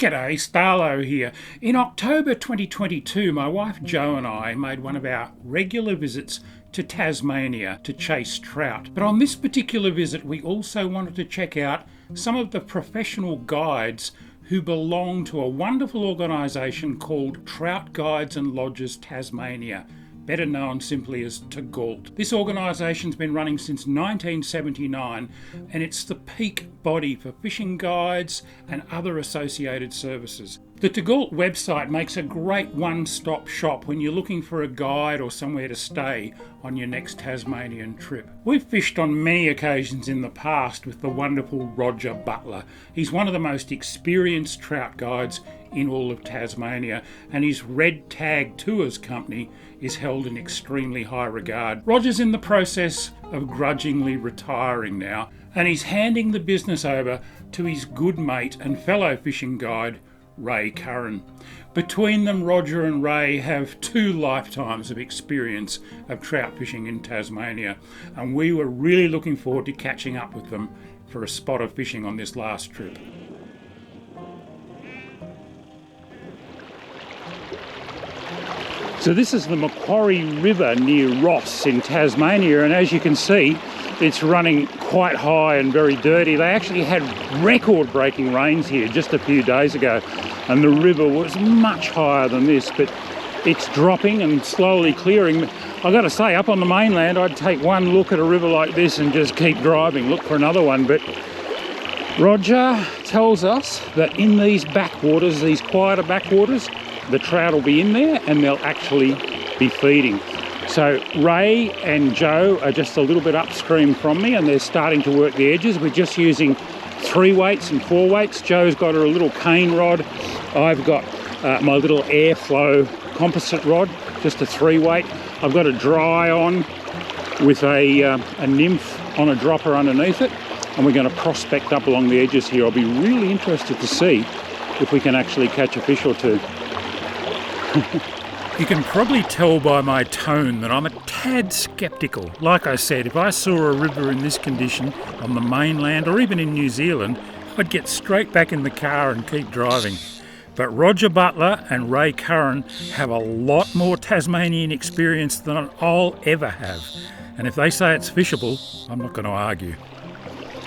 G'day, Starlo here. In October 2022, my wife Jo and I made one of our regular visits to Tasmania to chase trout. But on this particular visit, we also wanted to check out some of the professional guides who belong to a wonderful organisation called Trout Guides and Lodges Tasmania, better known simply as TASSIE. This organisation's been running since 1979 and it's the peak body for fishing guides and other associated services. The TASSIE website makes a great one-stop shop when you're looking for a guide or somewhere to stay on your next Tasmanian trip. We've fished on many occasions in the past with the wonderful Roger Butler. He's one of the most experienced trout guides in all of Tasmania, and his Red Tag Tours company is held in extremely high regard. Roger's in the process of grudgingly retiring now, and he's handing the business over to his good mate and fellow fishing guide, Ray Curran. Between them, Roger and Ray have 2 lifetimes of experience of trout fishing in Tasmania, and we were really looking forward to catching up with them for a spot of fishing on this last trip. So this is the Macquarie River near Ross in Tasmania, and as you can see, it's running quite high and very dirty. They actually had record-breaking rains here just a few days ago, and the river was much higher than this, but it's dropping and slowly clearing. I've got to say, up on the mainland, I'd take one look at a river like this and just keep driving, look for another one, but Roger tells us that in these backwaters, these quieter backwaters, the trout will be in there and they'll actually be feeding. So Ray and Jo are just a little bit upstream from me and they're starting to work the edges. We're just using 3 weights and 4 weights. Jo's got her little cane rod. I've got my little airflow composite rod, just a 3 weight. I've got a dry on with a nymph on a dropper underneath it, and we're going to prospect up along the edges here. I'll be really interested to see if we can actually catch a fish or two. You can probably tell by my tone that I'm a tad sceptical. Like I said, if I saw a river in this condition on the mainland or even in New Zealand, I'd get straight back in the car and keep driving. But Roger Butler and Ray Curran have a lot more Tasmanian experience than I'll ever have. And if they say it's fishable, I'm not going to argue.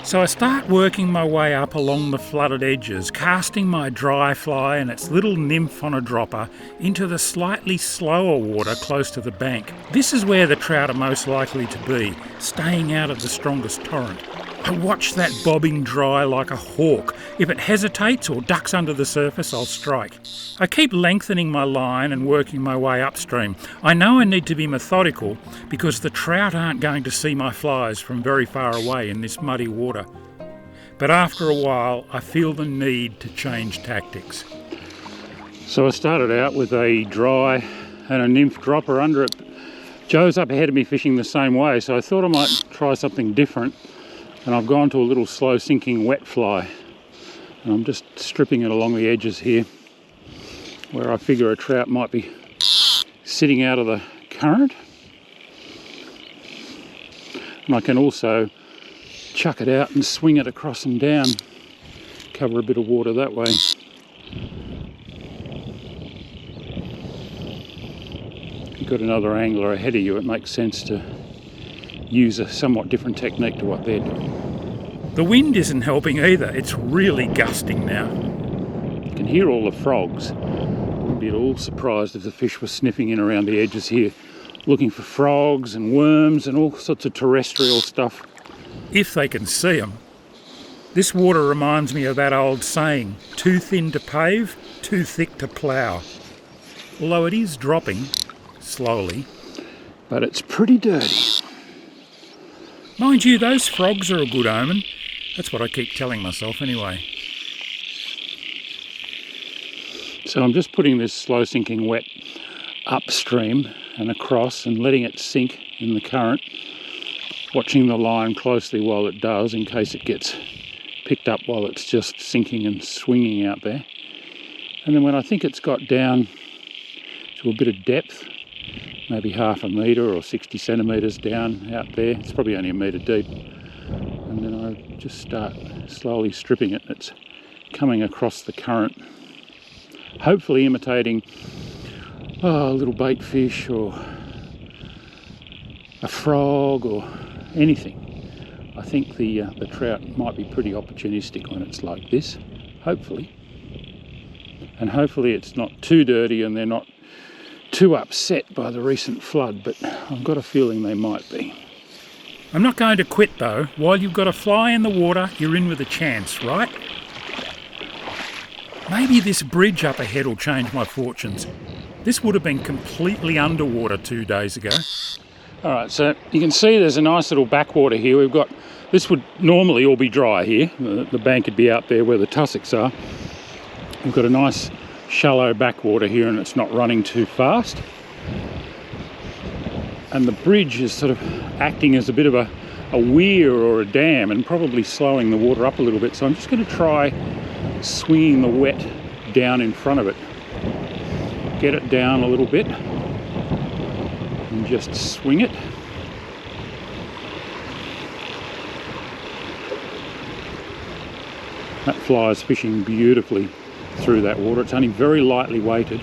So I start working my way up along the flooded edges, casting my dry fly and its little nymph on a dropper into the slightly slower water close to the bank. This is where the trout are most likely to be, staying out of the strongest torrent. I watch that bobbing dry like a hawk. If it hesitates or ducks under the surface, I'll strike. I keep lengthening my line and working my way upstream. I know I need to be methodical because the trout aren't going to see my flies from very far away in this muddy water. But after a while, I feel the need to change tactics. So I started out with a dry and a nymph dropper under it. Jo's up ahead of me fishing the same way, so I thought I might try something different. And I've gone to a little slow sinking wet fly. And I'm just stripping it along the edges here where I figure a trout might be sitting out of the current. And I can also chuck it out and swing it across and down, cover a bit of water that way. If you've got another angler ahead of you, it makes sense to use a somewhat different technique to what they're doing. The wind isn't helping either. It's really gusting now. You can hear all the frogs. I'd be at all surprised if the fish were sniffing in around the edges here, looking for frogs and worms and all sorts of terrestrial stuff. If they can see them. This water reminds me of that old saying, too thin to pave, too thick to plough. Although it is dropping, slowly. But it's pretty dirty. Mind you, those frogs are a good omen. That's what I keep telling myself anyway. So I'm just putting this slow sinking wet upstream and across and letting it sink in the current, watching the line closely while it does in case it gets picked up while it's just sinking and swinging out there. And then when I think it's got down to a bit of depth, maybe half a metre or 60 centimetres down out there. It's probably only a metre deep. And then I just start slowly stripping it. It's coming across the current hopefully imitating a little bait fish or a frog or anything. I think the trout might be pretty opportunistic when it's like this, hopefully. And hopefully it's not too dirty and they're not too upset by the recent flood, but I've got a feeling they might be. I'm not going to quit though. While you've got a fly in the water, you're in with a chance, right? Maybe this bridge up ahead will change my fortunes. This would have been completely underwater 2 days ago. Alright, so you can see there's a nice little backwater here. We've got, this would normally all be dry here. The bank would be out there where the tussocks are. We've got a nice shallow backwater here and it's not running too fast. And the bridge is sort of acting as a bit of a weir or a dam and probably slowing the water up a little bit. So I'm just going to try swinging the wet down in front of it. Get it down a little bit and just swing it. That fly is fishing beautifully through that water. It's only very lightly weighted,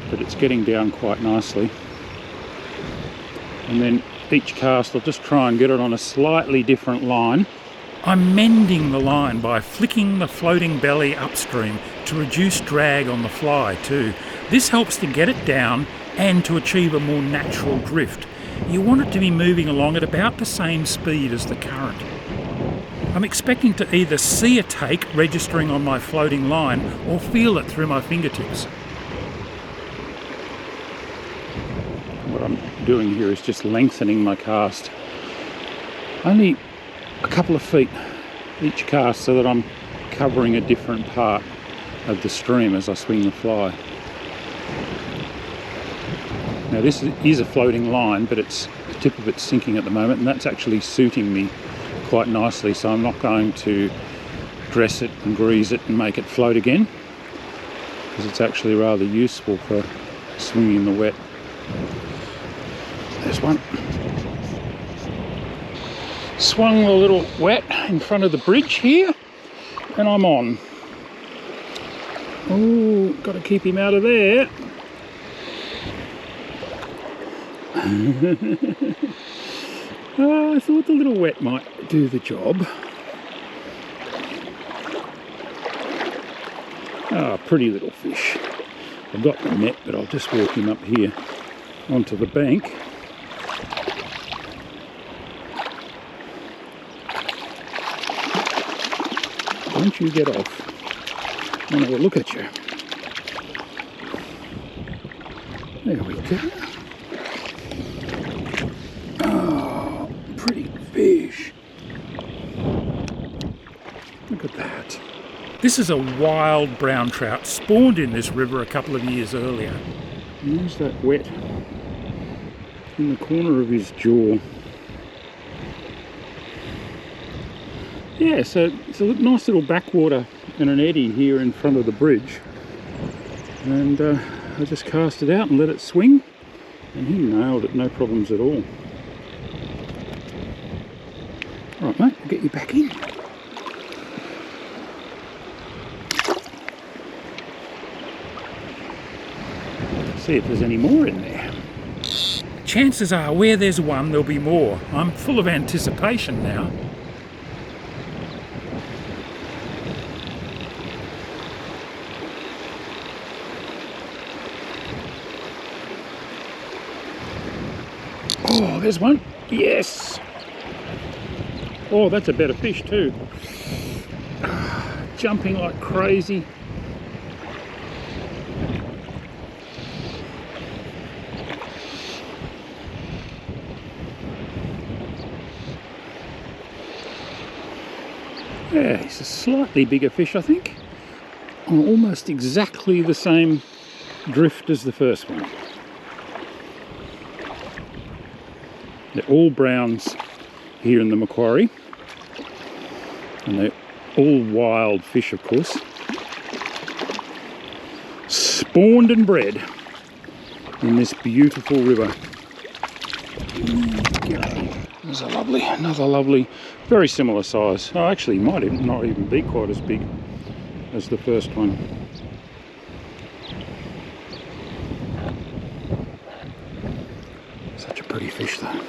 but it's getting down quite nicely. And then each cast I'll just try and get it on a slightly different line. I'm mending the line by flicking the floating belly upstream to reduce drag on the fly too. This helps to get it down and to achieve a more natural drift. You want it to be moving along at about the same speed as the current. I'm expecting to either see a take registering on my floating line or feel it through my fingertips. What I'm doing here is just lengthening my cast. Only a couple of feet each cast so that I'm covering a different part of the stream as I swing the fly. Now this is a floating line, but the tip of it's sinking at the moment, and that's actually suiting me quite nicely, so I'm not going to dress it and grease it and make it float again, because it's actually rather useful for swinging the wet. There's one. Swung the little wet in front of the bridge here, and I'm on. Oh, got to keep him out of there. I thought the little wet might do the job. Pretty little fish. I've got the net, but I'll just walk him up here onto the bank. Don't you get off. I want to have a look at you. There we go. Oh, pretty fish. Look at that. This is a wild brown trout, spawned in this river a couple of years earlier. There's that wet in the corner of his jaw. Yeah, so it's a nice little backwater and an eddy here in front of the bridge. And I just cast it out and let it swing, and he nailed it, no problems at all. All right, mate, I'll get you back in. See if there's any more in there. Chances are where there's one, there'll be more. I'm full of anticipation now. Oh, there's one. Yes. Oh, that's a better fish too. Jumping like crazy. Yeah, he's a slightly bigger fish, I think, on almost exactly the same drift as the first one. They're all browns here in the Macquarie, and they're all wild fish, of course. Spawned and bred in this beautiful river. There's another lovely, very similar size. Oh, actually, might not even be quite as big as the first one. Pretty fish though.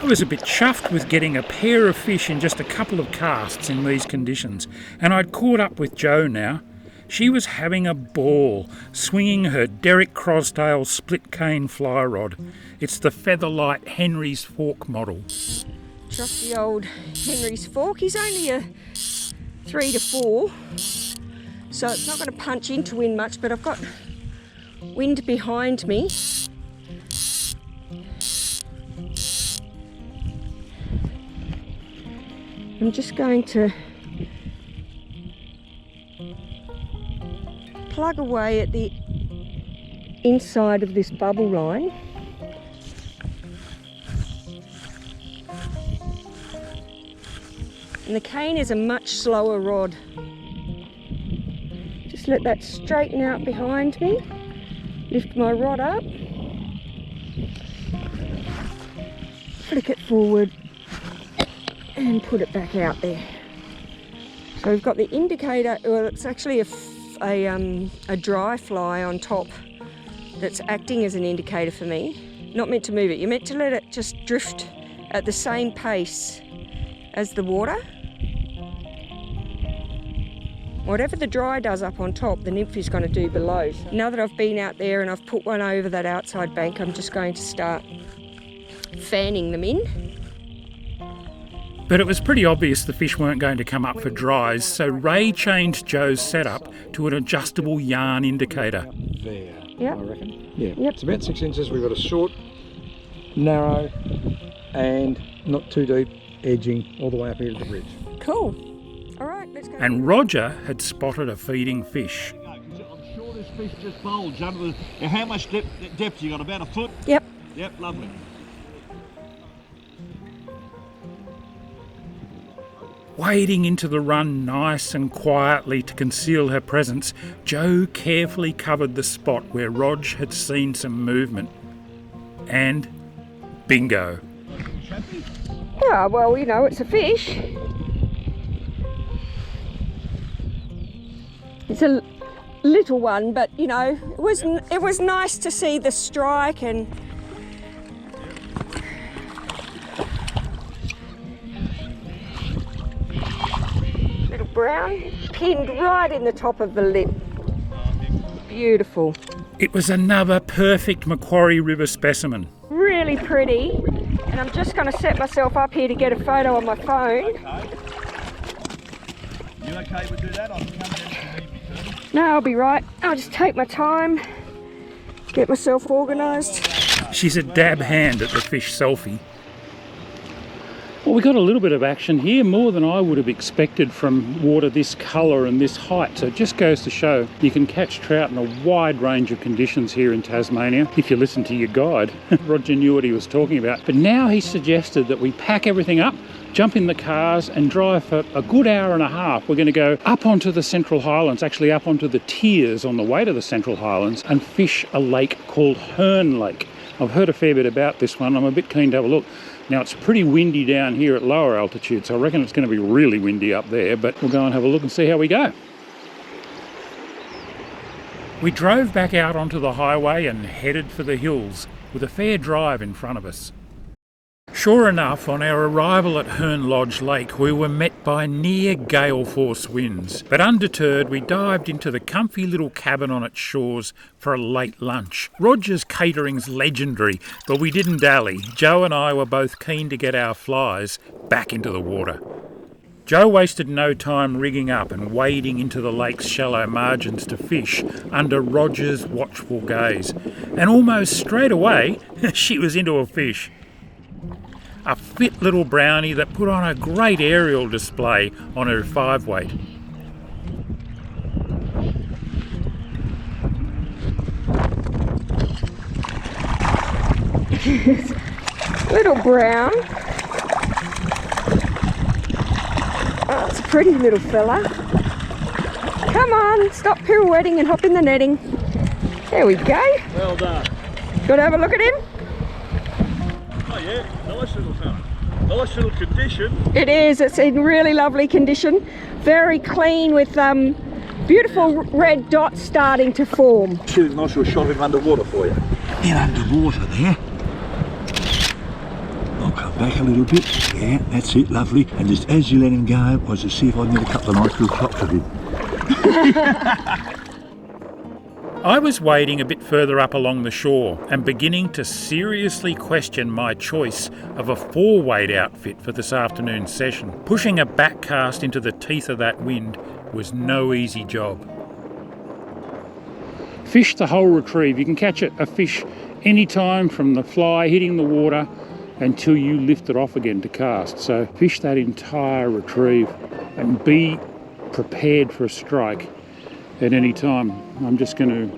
I was a bit chuffed with getting a pair of fish in just a couple of casts in these conditions, and I'd caught up with Jo now. She was having a ball, swinging her Derek Crosdale split cane fly rod. It's the Featherlight Henry's Fork model. Trusty old Henry's Fork. He's only a 3 to 4, so it's not going to punch into wind much, but I've got wind behind me. I'm just going to plug away at the inside of this bubble line. And the cane is a much slower rod. Just let that straighten out behind me. Lift my rod up. Flick it forward. And put it back out there. So we've got the indicator, well it's actually a dry fly on top that's acting as an indicator for me. Not meant to move it, you're meant to let it just drift at the same pace as the water. Whatever the dry does up on top, the nymph is going to do below. Now that I've been out there and I've put one over that outside bank, I'm just going to start fanning them in. But it was pretty obvious the fish weren't going to come up for dries, so Ray changed Jo's setup to an adjustable yarn indicator. There, yep. I reckon. Yeah, yep. It's about 6 inches. We've got a short, narrow, and not too deep edging all the way up here to the bridge. Cool. All right, let's go. And Roger had spotted a feeding fish. I'm sure this fish just bulged under the... How much depth you got? About a foot? Yep. Yep, lovely. Wading into the run nice and quietly to conceal her presence, Jo carefully covered the spot where Rog had seen some movement. And bingo. Ah, well, you know, it's a fish. It's a little one, but you know, it was nice to see the strike and little brown pinned right in the top of the lip. Beautiful. It was another perfect Macquarie River specimen. Really pretty. And I'm just going to set myself up here to get a photo on my phone. Okay. You okay with do that? I can come down if you need me to. No, I'll be right. I'll just take my time, get myself organised. She's a dab hand at the fish selfie. Well, we got a little bit of action here, more than I would have expected from water this colour and this height. So it just goes to show you can catch trout in a wide range of conditions here in Tasmania. If you listen to your guide, Roger knew what he was talking about. But now he suggested that we pack everything up, jump in the cars and drive for a good hour and a half. We're going to go up onto the Central Highlands, actually up onto the tiers on the way to the Central Highlands, and fish a lake called Curran Lake. I've heard a fair bit about this one. I'm a bit keen to have a look. Now it's pretty windy down here at lower altitude, so I reckon it's going to be really windy up there, but we'll go and have a look and see how we go. We drove back out onto the highway and headed for the hills, with a fair drive in front of us. Sure enough, on our arrival at Herne Lodge Lake, we were met by near gale force winds. But undeterred, we dived into the comfy little cabin on its shores for a late lunch. Roger's catering's legendary, but we didn't dally. Jo and I were both keen to get our flies back into the water. Jo wasted no time rigging up and wading into the lake's shallow margins to fish under Roger's watchful gaze. And almost straight away, she was into a fish. A fit little brownie that put on a great aerial display on her 5-weight. Little brown. Oh, it's a pretty little fella. Come on, stop pirouetting and hop in the netting. There we go. Well done. Got to have a look at him? Oh yeah, nice little fella. Nice little condition. It is, it's in really lovely condition. Very clean with beautiful red dots starting to form. Nice little shot of him underwater for you. In underwater there. back a little bit. Yeah, that's it, lovely. And just as you let him go, I was to see if I can get a couple of nice little shots of him. I was wading a bit further up along the shore and beginning to seriously question my choice of a 4-weight outfit for this afternoon's session. Pushing a back cast into the teeth of that wind was no easy job. Fish the whole retrieve. You can catch a fish anytime from the fly hitting the water until you lift it off again to cast. So fish that entire retrieve and be prepared for a strike at any time. I'm just going to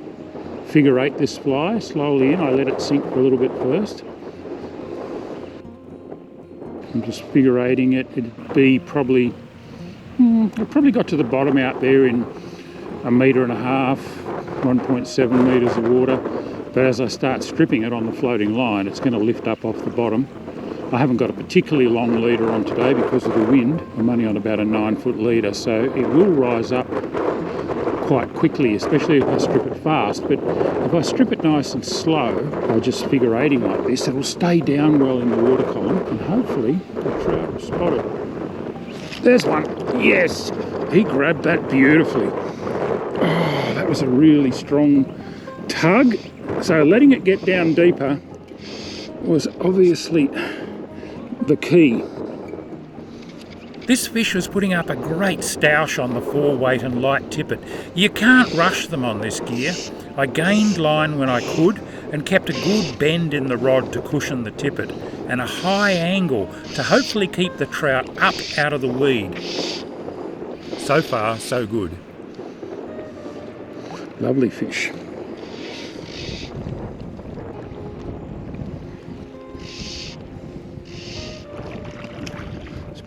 figure eight this fly slowly in. I let it sink for a little bit first. I'm just figure eighting it. It'd be probably, I probably got to the bottom out there in 1.5 meters, 1.7 metres of water. But as I start stripping it on the floating line, it's going to lift up off the bottom. I haven't got a particularly long leader on today because of the wind. I'm only on about a 9-foot leader, so it will rise up quite quickly, especially if I strip it fast. But if I strip it nice and slow, by just figure eighting like this, it'll stay down well in the water column, and hopefully the trout will spot it. There's one. Yes, he grabbed that beautifully. Oh, that was a really strong tug. So letting it get down deeper was obviously the key. This fish was putting up a great stoush on the 4-weight and light tippet. You can't rush them on this gear. I gained line when I could and kept a good bend in the rod to cushion the tippet and a high angle to hopefully keep the trout up out of the weed. So far, so good. Lovely fish.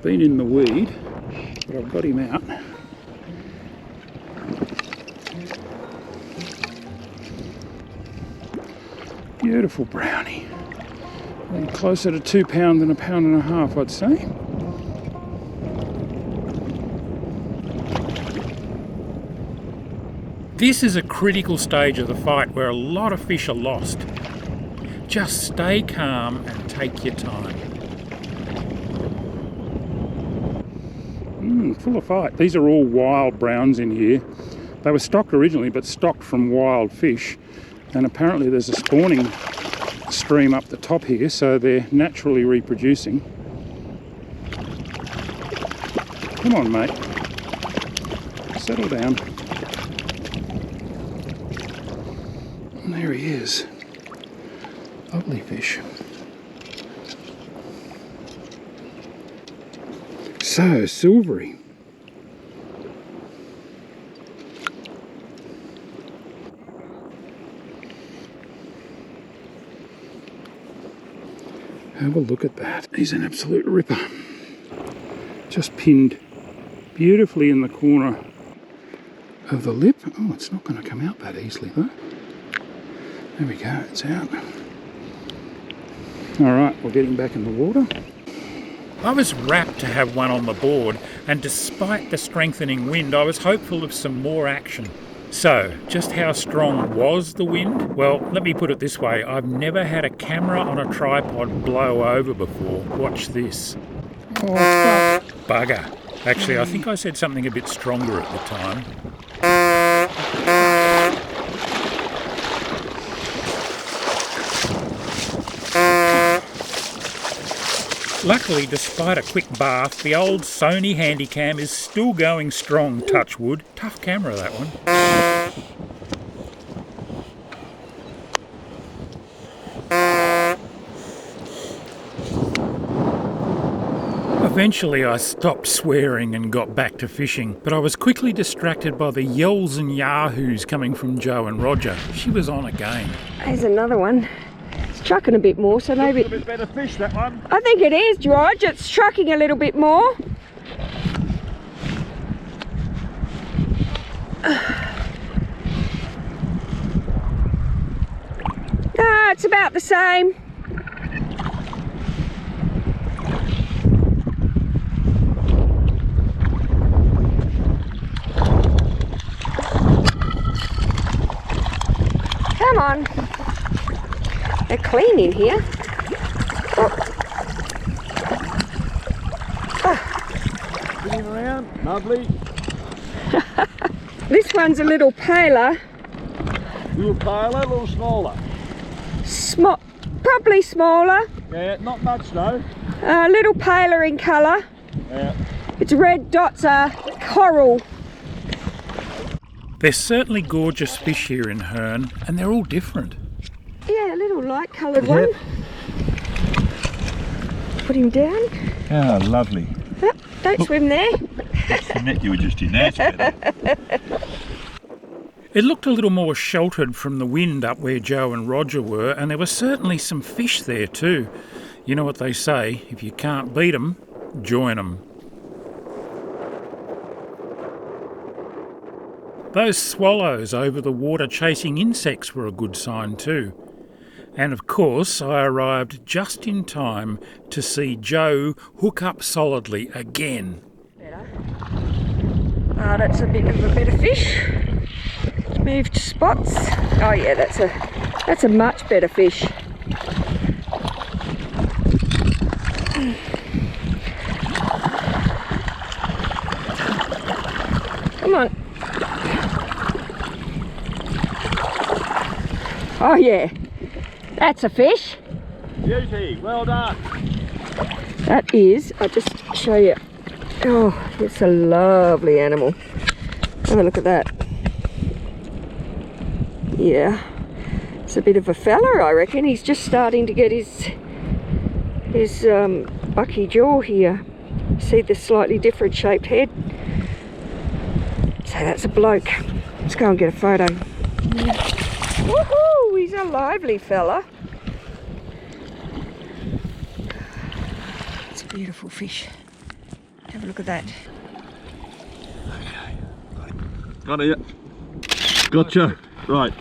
Been in the weed, but I've got him out. Beautiful brownie. Closer to 2 pounds than 1.5 pounds, I'd say. This is a critical stage of the fight where a lot of fish are lost. Just stay calm and take your time. Full of fight. These are all wild browns in here. They were stocked originally, but stocked from wild fish. And apparently there's a spawning stream up the top here, so they're naturally reproducing. Come on, mate. Settle down. And there he is. Lovely fish. So silvery. Have a look at that. He's an absolute ripper. Just pinned beautifully in the corner of the lip. Oh, it's not going to come out that easily though. There we go, it's out. All right, we'll get him back in the water. I was rapt to have one on the board, and despite the strengthening wind, I was hopeful of some more action. So, just how strong was the wind? Well, let me put it this way, I've never had a camera on a tripod blow over before. Watch this. Oh, bugger. Actually, I think I said something a bit stronger at the time. Luckily, despite a quick bath, the old Sony Handycam is still going strong, touch wood. Tough camera, that one. Eventually I stopped swearing and got back to fishing, but I was quickly distracted by the yells and yahoos coming from Jo and Roger. She was on again. There's another one. It's trucking a bit more, so maybe... A bit better fish, that one. I think it is, Rog. It's trucking a little bit more. Ah, it's about the same. Come on. They're clean in here. Lovely. This one's a little paler. Little paler, a little smaller. Probably smaller. Yeah, not much though. A little paler in colour. Yeah. Its red dots are coral. There's certainly gorgeous fish here in Herne, and they're all different. Yeah, a little light coloured one. Put him down. Oh, lovely. Oh, don't swim there. That's the net you were just in. That's better. It looked a little more sheltered from the wind up where Joe and Roger were, and there were certainly some fish there too. You know what they say, if you can't beat 'em, join 'em. Those swallows over the water chasing insects were a good sign too. And of course I arrived just in time to see Joe hook up solidly again. Oh, that's a bit of a better fish. Moved spots. Oh yeah, that's a much better fish. Come on. Oh yeah, that's a fish. Beauty, well done. That is, I'll just show you. Oh, it's a lovely animal. Have a look at that. Yeah, it's a bit of a fella, I reckon. He's just starting to get his bucky jaw here. See the slightly different shaped head? So that's a bloke. Let's go and get a photo. Woohoo! He's a lively fella. It's a beautiful fish. Have a look at that. Got it. Gotcha. Right.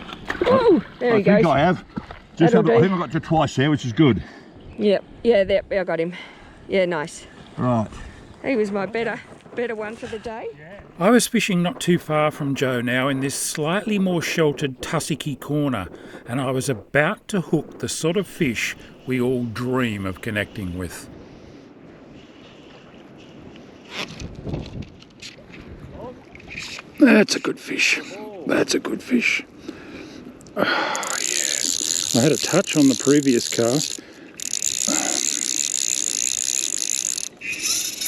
Oh, there he goes. I think I have. I think I got to twice there, which is good. Yep. Yeah, there, I got him. Yeah, nice. Right. He was my better one for the day. I was fishing not too far from Joe now in this slightly more sheltered tussocky corner, and I was about to hook the sort of fish we all dream of connecting with. That's a good fish. That's a good fish. Oh, yes. I had a touch on the previous cast.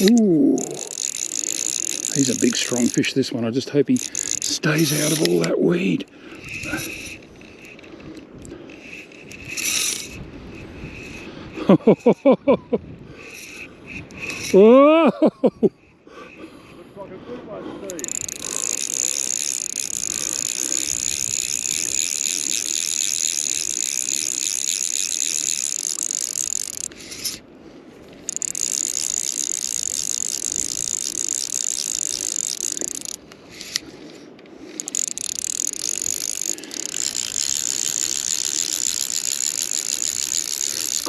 Ooh. He's a big strong fish, this one. I just hope he stays out of all that weed. Whoa!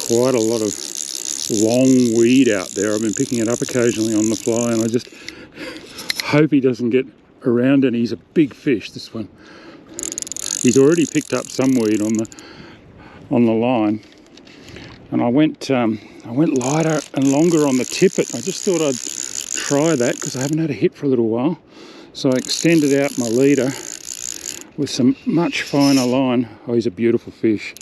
Quite a lot of long weed out there. I've been picking it up occasionally on the fly, and I just hope he doesn't get around any. He's a big fish, this one. He's already picked up some weed on the line, and I went lighter and longer on the tippet. I just thought I'd try that because I haven't had a hit for a little while. So I extended out my leader with some much finer line. Oh, he's a beautiful fish.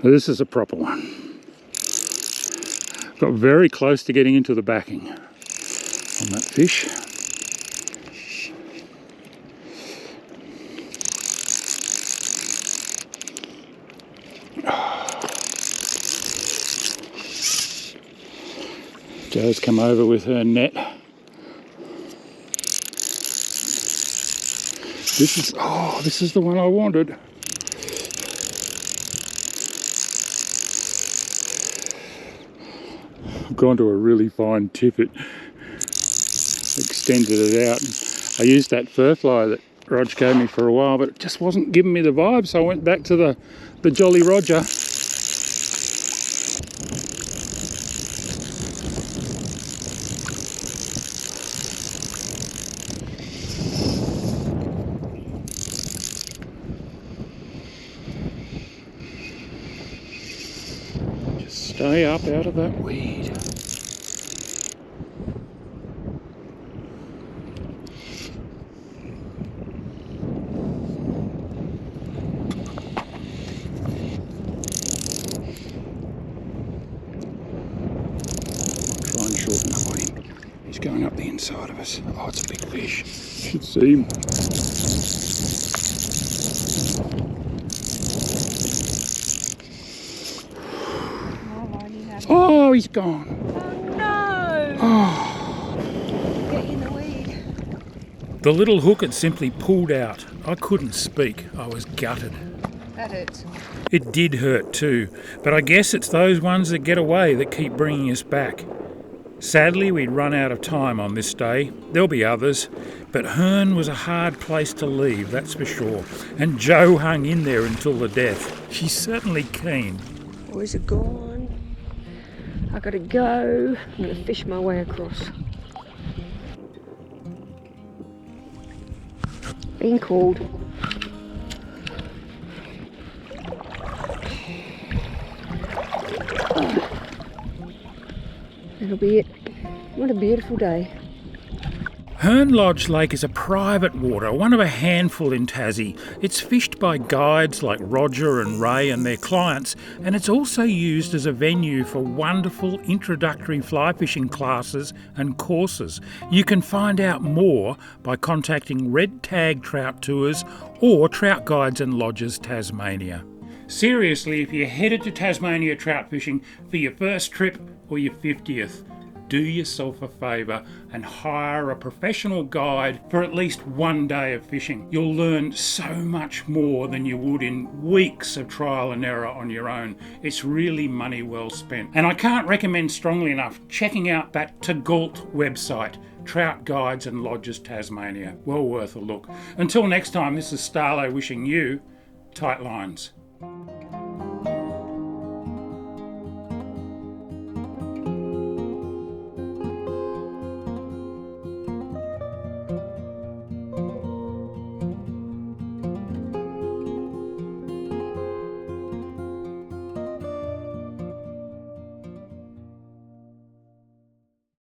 This is a proper one. Got very close to getting into the backing on that fish. Jo's come over with her net. This is the one I wanted. I've gone to a really fine tippet, extended it out. And I used that fur fly that Rog gave me for a while, but it just wasn't giving me the vibe, so I went back to the Jolly Roger. Stay up out of that weed. Try and shorten up on him. He's going up the inside of us. Oh, it's a big fish. Should see him. Oh, he's gone. Oh no! Oh. Get in the weed. The little hook had simply pulled out. I couldn't speak. I was gutted. That hurts. It did hurt too, but I guess it's those ones that get away that keep bringing us back. Sadly, we'd run out of time on this day. There'll be others, but Herne was a hard place to leave, that's for sure. And Jo hung in there until the death. She's certainly keen. Boys are gone. I gotta go. I'm gonna fish my way across. Being called. That'll be it. What a beautiful day. Herne Lodge Lake is a private water, one of a handful in Tassie. It's fished by guides like Roger and Ray and their clients, and it's also used as a venue for wonderful introductory fly fishing classes and courses. You can find out more by contacting Red Tag Trout Tours or Trout Guides and Lodges Tasmania. Seriously, if you're headed to Tasmania trout fishing for your first trip or your 50th, do yourself a favour and hire a professional guide for at least one day of fishing. You'll learn so much more than you would in weeks of trial and error on your own. It's really money well spent. And I can't recommend strongly enough checking out that Tagalt website, Trout Guides and Lodges Tasmania. Well worth a look. Until next time, this is Starlo wishing you tight lines.